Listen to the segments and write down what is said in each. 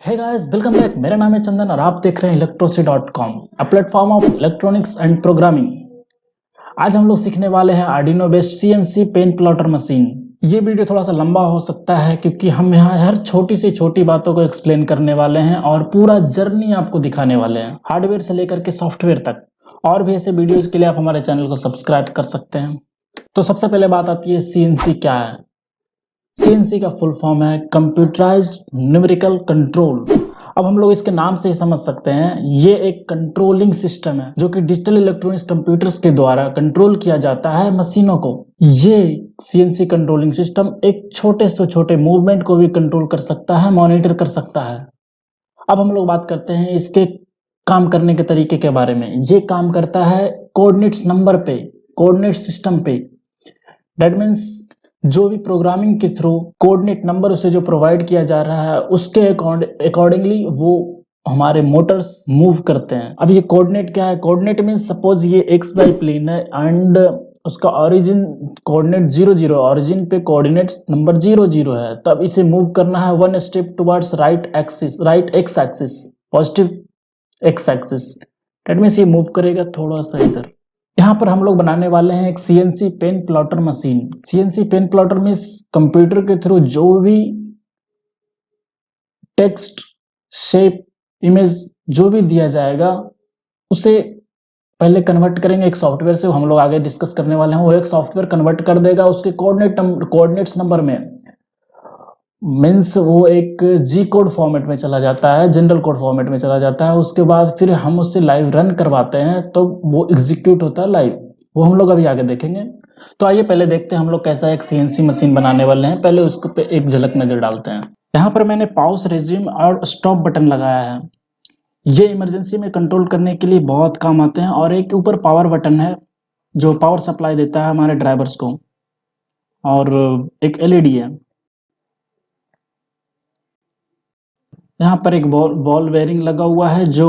Hey guys, welcome back. मेरा नाम है चंदन और आप देख रहे हैं electroCSE.com, a platform of electronics and programming. आज हम लोग सीखने वाले हैं Arduino based CNC pen plotter machine. ये वीडियो थोड़ा सा लंबा हो सकता है क्योंकि हम यहाँ हर छोटी से छोटी बातों को एक्सप्लेन करने वाले हैं और पूरा जर्नी आपको दिखाने वाले हैं, हार्डवेयर से लेकर के सॉफ्टवेयर तक। और भी ऐसे वीडियोज के लिए आप हमारे चैनल को सब्सक्राइब कर सकते हैं। तो सबसे पहले बात आती है सीएनसी क्या है। सीएनसी का फुल फॉर्म है कंप्यूटराइज्ड न्यूमेरिकल कंट्रोल। अब हम लोग इसके नाम से ही समझ सकते हैं, ये एक कंट्रोलिंग सिस्टम है जो कि डिजिटल इलेक्ट्रॉनिक्स कंप्यूटर्स के द्वारा कंट्रोल किया जाता है मशीनों को। ये सीएनसी कंट्रोलिंग सिस्टम एक छोटे से छोटे मूवमेंट को भी कंट्रोल कर सकता है, मॉनिटर कर सकता है। अब हम लोग बात करते हैं इसके काम करने के तरीके के बारे में। ये काम करता है कोऑर्डिनेट्स नंबर पे, कोऑर्डिनेट सिस्टम पे। दैट मीन्स जो भी प्रोग्रामिंग के थ्रू कोऑर्डिनेट नंबर उसे जो प्रोवाइड किया जा रहा है उसके अकॉर्डिंगली वो हमारे मोटर्स मूव करते हैं। अब ये कोऑर्डिनेट क्या है? कोऑर्डिनेट मीन्स सपोज ये एक्स वाई प्लेन है एंड उसका ओरिजिन कोऑर्डिनेट 0 0, ओरिजिन पे कोऑर्डिनेट्स नंबर 0 0 है, तब इसे मूव करना है one step towards right axis, right x axis, positive x axis. That means ये मूव करेगा थोड़ा सा इधर। यहाँ पर हम लोग बनाने वाले हैं एक CNC pen plotter machine. CNC pen plotter में कंप्यूटर के थ्रू जो भी टेक्स्ट, शेप, इमेज जो भी दिया जाएगा उसे पहले कन्वर्ट करेंगे एक सॉफ्टवेयर से। हम लोग आगे डिस्कस करने वाले हैं। वो एक सॉफ्टवेयर कन्वर्ट कर देगा उसके कोऑर्डिनेट्स नंबर में। मीन्स वो एक जी कोड फॉर्मेट में चला जाता है, जनरल कोड फॉर्मेट में चला जाता है। उसके बाद फिर हम उससे लाइव रन करवाते हैं तो वो एग्जीक्यूट होता है लाइव। वो हम लोग अभी आगे देखेंगे। तो आइए पहले देखते हैं हम लोग कैसा एक सीएनसी मशीन बनाने वाले हैं। पहले उसको पे एक झलक नजर डालते हैं। यहाँ पर मैंने पॉज, रेज्यूम और स्टॉप बटन लगाया है। ये इमरजेंसी में कंट्रोल करने के लिए बहुत काम आते हैं। और एक ऊपर पावर बटन है जो पावर सप्लाई देता है हमारे ड्राइवर्स को, और एक एलईडी है। यहाँ पर एक बॉल बेयरिंग लगा हुआ है जो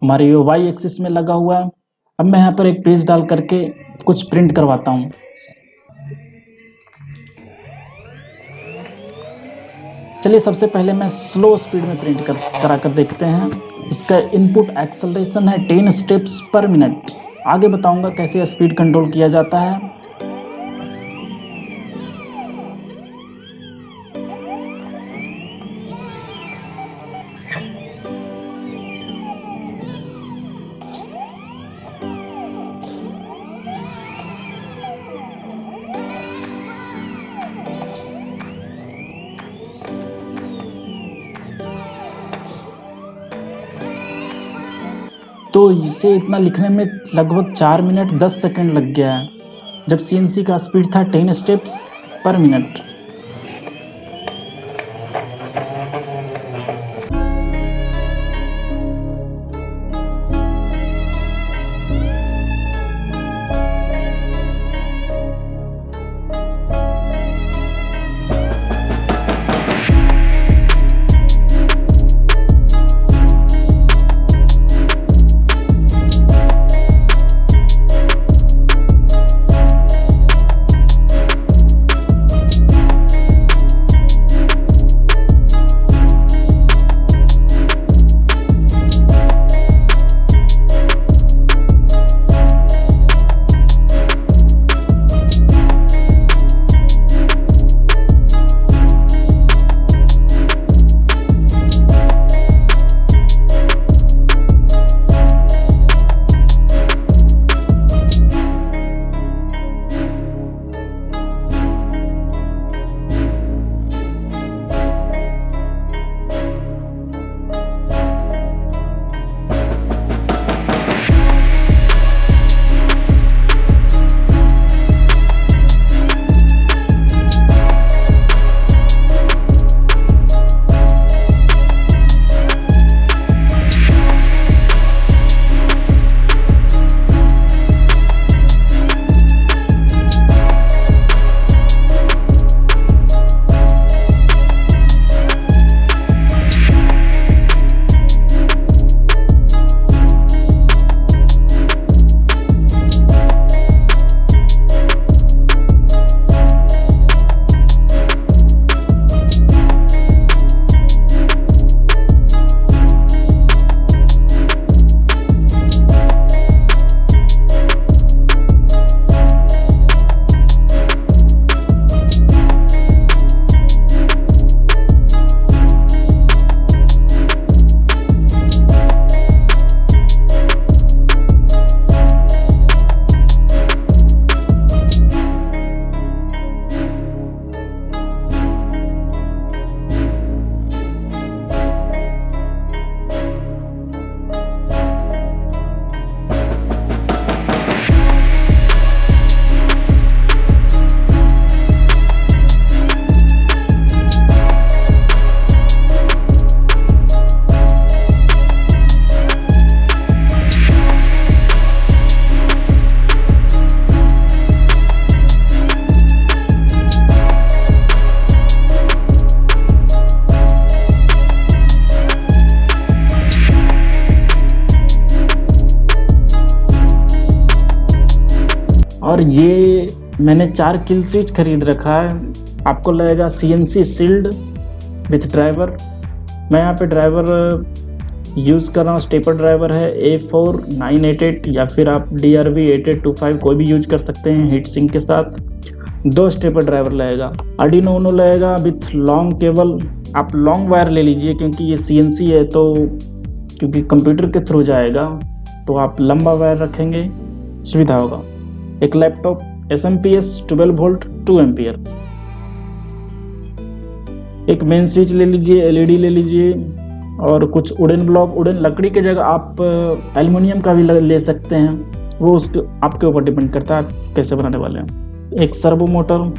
हमारे वाई एक्सिस में लगा हुआ है। अब मैं यहाँ पर एक पेज डाल करके कुछ प्रिंट करवाता हूँ। चलिए सबसे पहले मैं स्लो स्पीड में प्रिंट करा कर देखते हैं। इसका इनपुट एक्सेलरेशन है 10 स्टेप्स पर मिनट। आगे बताऊंगा कैसे स्पीड कंट्रोल किया जाता है। तो इसे इतना लिखने में लगभग 4 मिनट 10 सेकंड लग गया है, जब सीएनसी का स्पीड था 10 स्टेप्स पर मिनट। और ये मैंने 4 किल स्विच खरीद रखा है। आपको लगेगा CNC सील्ड विथ ड्राइवर। मैं यहाँ पे ड्राइवर यूज़ कर रहा हूँ, स्टेपर ड्राइवर है A4988 या फिर आप DRV8825 कोई भी यूज कर सकते हैं हीट सिंक के साथ। 2 स्टेपर ड्राइवर लगेगा। आर्डिनो उनो लगेगा विथ लॉन्ग केबल। आप लॉन्ग वायर ले लीजिए क्योंकि ये CNC है, तो क्योंकि कंप्यूटर के थ्रू जाएगा तो आप लंबा वायर रखेंगे, सुविधा होगा। एक laptop SMP S 12 volt 2 ampere. एक मेन स्विच ले लीजिए, LED ले लीजिए और कुछ वुडन ब्लॉक। वुडन लकड़ी की जगह आप एल्युमिनियम का भी ले सकते हैं, वो उसके आपके ऊपर डिपेंड करता है आप कैसे बनाने वाले हैं। एक सर्वो मोटर।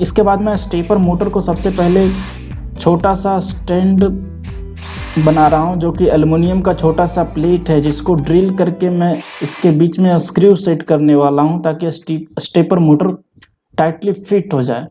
इसके बाद मैं स्टेपर मोटर को सबसे पहले छोटा सा स्टैंड बना रहा हूं, जो कि एल्युमिनियम का छोटा सा प्लेट है, जिसको ड्रिल करके मैं इसके बीच में स्क्रू सेट करने वाला हूं ताकि स्टेपर मोटर टाइटली फिट हो जाए।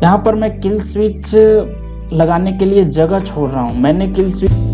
यहाँ पर मैं किल स्विच लगाने के लिए जगह छोड़ रहा हूँ। मैंने किल स्विच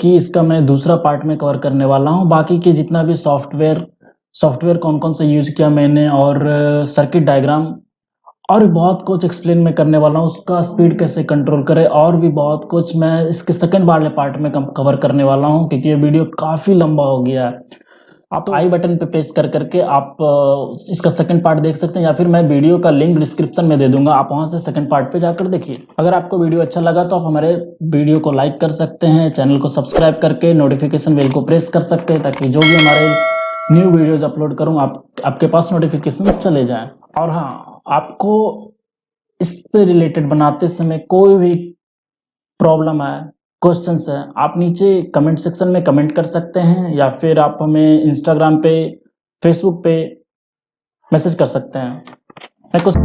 कि इसका मैं दूसरा पार्ट में कवर करने वाला हूँ। बाकी के जितना भी सॉफ्टवेयर कौन कौन सा यूज किया मैंने और सर्किट डायग्राम और भी बहुत कुछ एक्सप्लेन मैं करने वाला हूँ। उसका स्पीड कैसे कंट्रोल करें और भी बहुत कुछ मैं इसके सेकंड वाले पार्ट में कवर करने वाला हूँ, क्योंकि ये वीडियो काफी लंबा हो गया है। आप आई बटन पे प्रेस कर करके आप इसका सेकंड पार्ट देख सकते हैं, या फिर मैं वीडियो का लिंक डिस्क्रिप्शन में दे दूंगा, आप वहां से सेकंड पार्ट पे जाकर देखिए। अगर आपको वीडियो अच्छा लगा तो आप हमारे वीडियो को लाइक कर सकते हैं, चैनल को सब्सक्राइब करके नोटिफिकेशन बेल को प्रेस कर सकते हैं, ताकि जो भी हमारे न्यू वीडियोज अपलोड करूँ आपके पास नोटिफिकेशन चले जाए। और हाँ, आपको इससे रिलेटेड बनाते समय कोई भी प्रॉब्लम है, क्वेश्चंस है, आप नीचे कमेंट सेक्शन में कमेंट कर सकते हैं, या फिर आप हमें इंस्टाग्राम पे, फेसबुक पे मैसेज कर सकते हैं। मैं कुछ